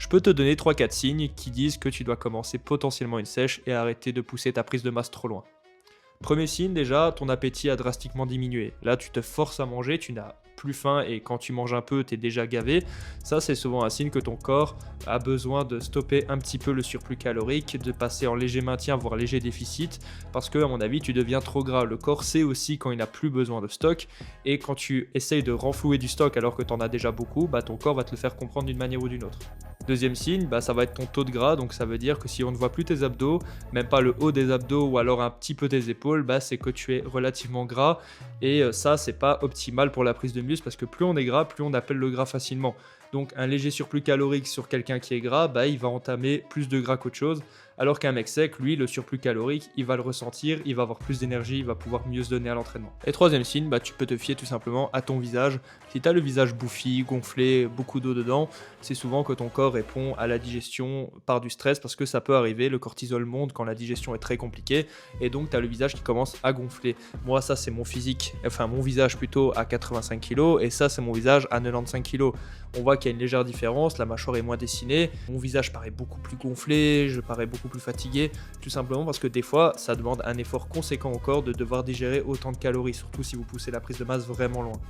Je peux te donner 3-4 signes qui disent que tu dois commencer potentiellement une sèche et arrêter de pousser ta prise de masse trop loin. Premier signe déjà, ton appétit a drastiquement diminué. Là, tu te forces à manger, tu n'as plus faim et quand tu manges un peu, tu es déjà gavé. Ça, c'est souvent un signe que ton corps a besoin de stopper un petit peu le surplus calorique, de passer en léger maintien, voire léger déficit, parce que, à mon avis, tu deviens trop gras. Le corps sait aussi quand il n'a plus besoin de stock, et quand tu essayes de renflouer du stock alors que tu en as déjà beaucoup, bah, ton corps va te le faire comprendre d'une manière ou d'une autre. Deuxième signe, bah, ça va être ton taux de gras, donc ça veut dire que si on ne voit plus tes abdos, même pas le haut des abdos ou alors un petit peu tes épaules, bah, c'est que tu es relativement gras et ça c'est pas optimal pour la prise de muscle parce que plus on est gras, plus on appelle le gras facilement. Donc un léger surplus calorique sur quelqu'un qui est gras, bah, il va entamer plus de gras qu'autre chose, alors qu'un mec sec, lui, le surplus calorique, il va le ressentir, il va avoir plus d'énergie, il va pouvoir mieux se donner à l'entraînement. Et troisième signe, bah, tu peux te fier tout simplement à ton visage. Si tu as le visage bouffi, gonflé, beaucoup d'eau dedans, c'est souvent que ton corps répond à la digestion par du stress parce que ça peut arriver, le cortisol monte quand la digestion est très compliquée et donc tu as le visage qui commence à gonfler. Moi ça c'est mon physique, enfin mon visage plutôt à 85 kg et ça c'est mon visage à 95 kg. On voit qu'il y a une légère différence, la mâchoire est moins dessinée, mon visage paraît beaucoup plus gonflé, je parais beaucoup plus fatigué, tout simplement parce que des fois ça demande un effort conséquent au corps de devoir digérer autant de calories, surtout si vous poussez la prise de masse vraiment loin.